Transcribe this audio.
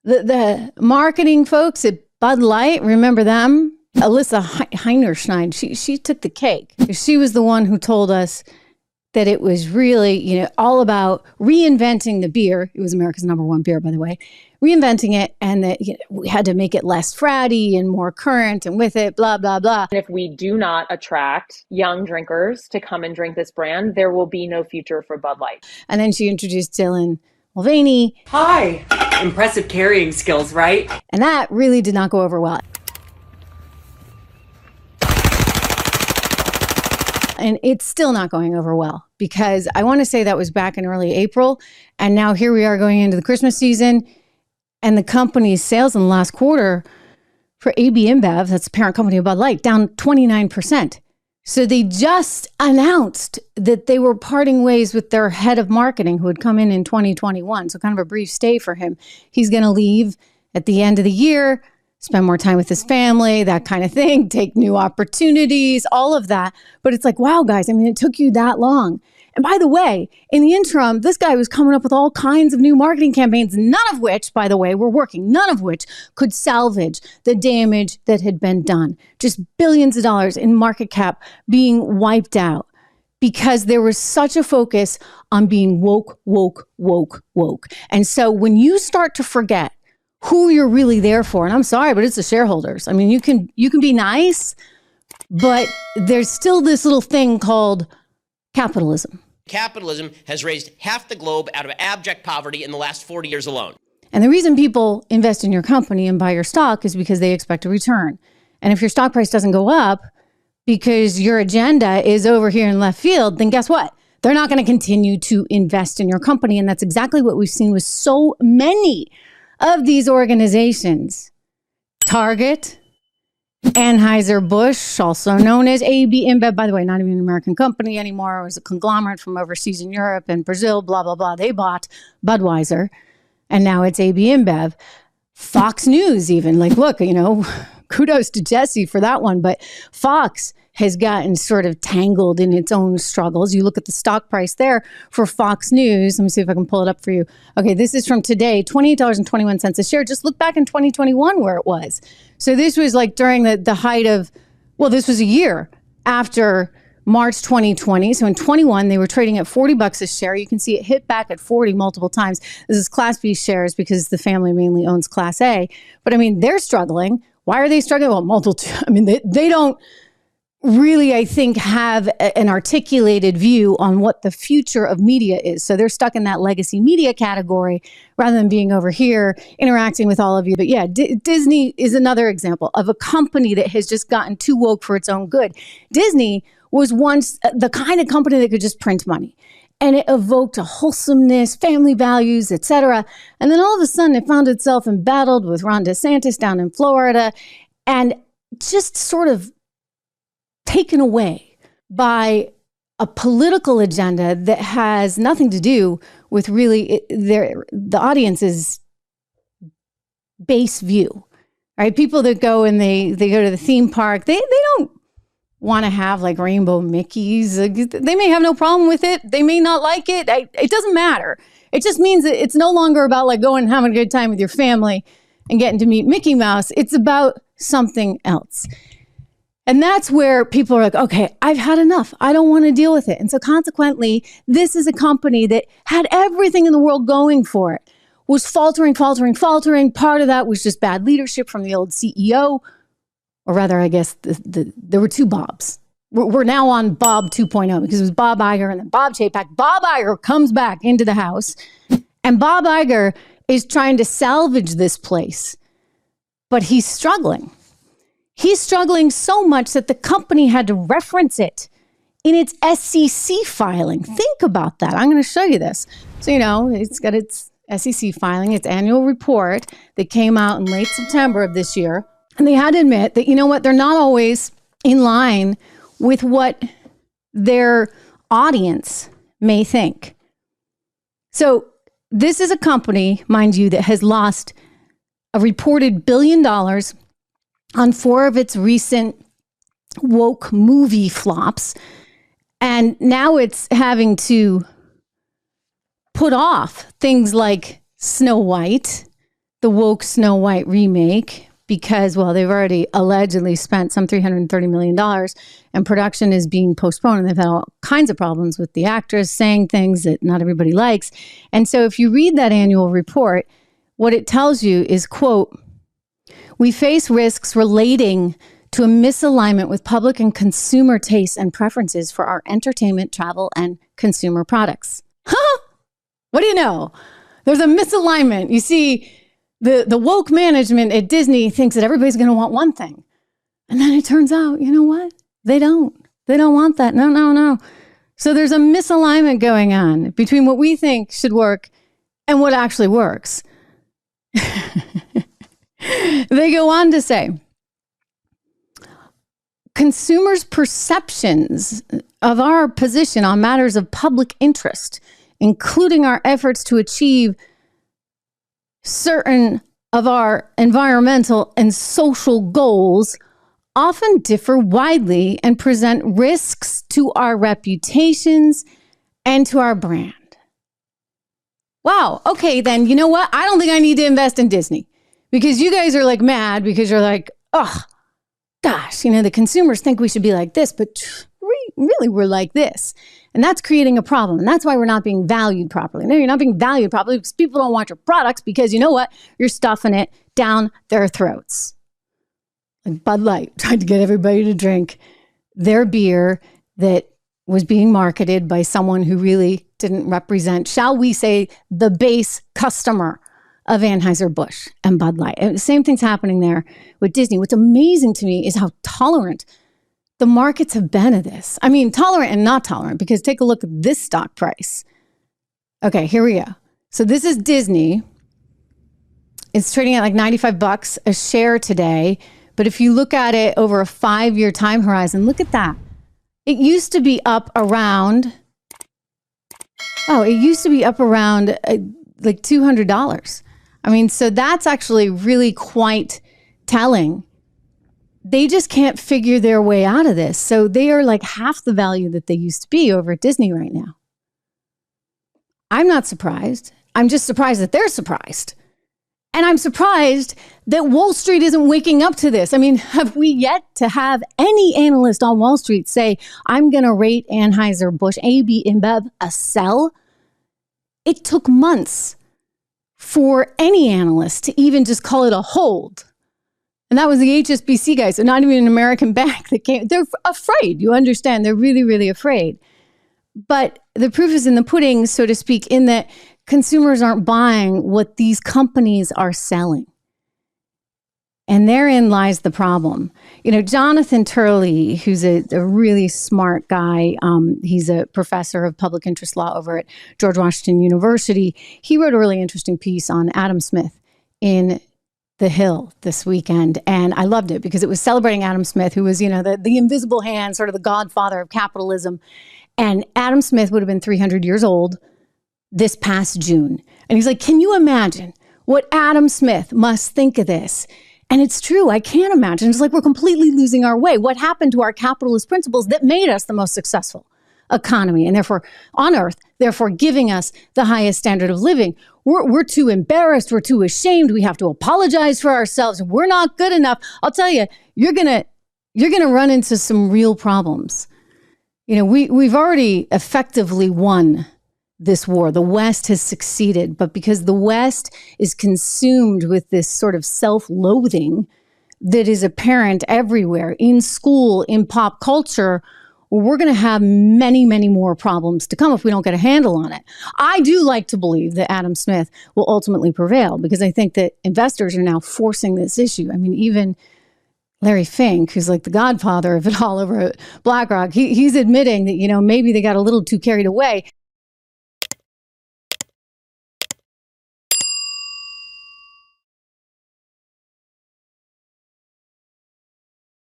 The marketing folks at Bud Light, remember them? Alyssa Heinerscheid, she took the cake. She was the one who told us that it was really, all about reinventing the beer. It was America's #1 beer, by the way. Reinventing it, and that we had to make it less fratty and more current, and with it, blah, blah, blah. If we do not attract young drinkers to come and drink this brand, there will be no future for Bud Light. And then she introduced Dylan Mulvaney. Hi. Impressive carrying skills, right? And that really did not go over well. And it's still not going over well, because I want to say that was back in early April. And now here we are going into the Christmas season, and the company's sales in the last quarter for AB InBev, that's the parent company of Bud Light, down 29%. So they just announced that they were parting ways with their head of marketing, who had come in 2021. So kind of a brief stay for him. He's going to leave at the end of the year, spend more time with his family, that kind of thing, take new opportunities, all of that. But it's like, wow, guys, it took you that long. And by the way, in the interim, this guy was coming up with all kinds of new marketing campaigns, none of which, by the way, were working, none of which could salvage the damage that had been done. Just billions of dollars in market cap being wiped out because there was such a focus on being woke. And so when you start to forget who you're really there for, and I'm sorry, but it's the shareholders. You can be nice, but there's still this little thing called capitalism. Capitalism has raised half the globe out of abject poverty in the last 40 years alone. And the reason people invest in your company and buy your stock is because they expect a return. And if your stock price doesn't go up because your agenda is over here in left field, then guess what? They're not going to continue to invest in your company. And that's exactly what we've seen with so many of these organizations. Target, Anheuser-Busch, also known as AB InBev, by the way, not even an American company anymore. It was a conglomerate from overseas in Europe and Brazil, blah, blah, blah. They bought Budweiser, and now it's AB InBev. Fox News even, look, kudos to Jesse for that one, but Fox has gotten sort of tangled in its own struggles. You look at the stock price there for Fox News. Let me see if I can pull it up for you. Okay, this is from today, $28.21 a share. Just look back in 2021 where it was. So this was during the height of, this was a year after March 2020. So in 21, they were trading at $40 a share. You can see it hit back at 40 multiple times. This is Class B shares because the family mainly owns Class A. But they're struggling. Why are they struggling? Well, they don't really, I think, have an articulated view on what the future of media is. So they're stuck in that legacy media category rather than being over here interacting with all of you. But yeah, Disney is another example of a company that has just gotten too woke for its own good. Disney was once the kind of company that could just print money. And it evoked a wholesomeness, family values, etc. And then all of a sudden it found itself embattled with Ron DeSantis down in Florida and just sort of taken away by a political agenda that has nothing to do with really the audience's base view, right? People that go and they go to the theme park, they don't want to have rainbow Mickeys. They may have no problem with it. They may not like it. It doesn't matter. It just means that it's no longer about going and having a good time with your family and getting to meet Mickey Mouse. It's about something else. And that's where people are okay, I've had enough. I don't want to deal with it. And so consequently, this is a company that had everything in the world going for it, was faltering. Part of that was just bad leadership from the old CEO, or rather, I guess there were two Bobs. We're now on Bob 2.0 because it was Bob Iger and then Bob Chapek. Bob Iger comes back into the house, and Bob Iger is trying to salvage this place, but he's struggling. He's struggling so much that the company had to reference it in its SEC filing. Think about that. I'm going to show you this. So, it's got its SEC filing, its annual report that came out in late September of this year. And they had to admit that, they're not always in line with what their audience may think. So this is a company, mind you, that has lost a reported $1 billion on 4 of its recent woke movie flops. And now it's having to put off things like Snow White, the woke Snow White remake because, well, they've already allegedly spent some $330 million and production is being postponed. And they've had all kinds of problems with the actress saying things that not everybody likes. And so if you read that annual report, what it tells you is, quote, we face risks relating to a misalignment with public and consumer tastes and preferences for our entertainment, travel, and consumer products. Huh? What do you know? There's a misalignment. You see, the woke management at Disney thinks that everybody's going to want one thing. And then it turns out, you know what? They don't. They don't want that. No. So there's a misalignment going on between what we think should work and what actually works. They go on to say, consumers' perceptions of our position on matters of public interest, including our efforts to achieve certain of our environmental and social goals, often differ widely and present risks to our reputations and to our brand. Wow. Okay, then you know what? I don't think I need to invest in Disney because you guys are like mad because you're like, oh, gosh, you know, the consumers think we should be like this, but really we're like this. And that's creating a problem. And that's why we're not being valued properly. No, you're not being valued properly because people don't want your products because you know what? You're stuffing it down their throats. Like Bud Light tried to get everybody to drink their beer that was being marketed by someone who really didn't represent, shall we say, the base customer of Anheuser-Busch and Bud Light. And the same thing's happening there with Disney. What's amazing to me is how tolerant the markets have been of this. I mean, tolerant and not tolerant, because take a look at this stock price. Okay, here we go. So this is Disney. It's trading at like $95 a share today. But if you look at it over a 5-year time horizon, look at that. It used to be up around, like $200. I mean, so that's actually really quite telling. They just can't figure their way out of this. So they are like half the value that they used to be over at Disney right now. I'm not surprised. I'm just surprised that they're surprised. And I'm surprised that Wall Street isn't waking up to this. I mean, have we yet to have any analyst on Wall Street say, I'm going to rate Anheuser-Busch AB InBev a sell? It took months for any analyst to even just call it a hold. And that was the HSBC guys. So not even an American bank that came. They're afraid. You understand? They're really, really afraid. But the proof is in the pudding, so to speak, in that consumers aren't buying what these companies are selling. And therein lies the problem. You know, Jonathan Turley, who's a really smart guy, he's a professor of public interest law over at George Washington University. He wrote a really interesting piece on Adam Smith in The Hill this weekend. And I loved it because it was celebrating Adam Smith, who was, you know, the invisible hand, sort of the godfather of capitalism. And Adam Smith would have been 300 years old this past June. And he's like, can you imagine what Adam Smith must think of this? And it's true. I can't imagine. It's like we're completely losing our way. What happened to our capitalist principles that made us the most successful economy and therefore on earth, therefore giving us the highest standard of living? We're too embarrassed. We're too ashamed. We have to apologize for ourselves. We're not good enough. I'll tell you, you're gonna run into some real problems. You know, we've already effectively won this war. The West has succeeded, but because the West is consumed with this sort of self-loathing that is apparent everywhere, in school, in pop culture, we're going to have many, many more problems to come if we don't get a handle on it. I do like to believe that Adam Smith will ultimately prevail because I think that investors are now forcing this issue. I mean, even Larry Fink, who's like the godfather of it all over at BlackRock, he's admitting that, you know, maybe they got a little too carried away.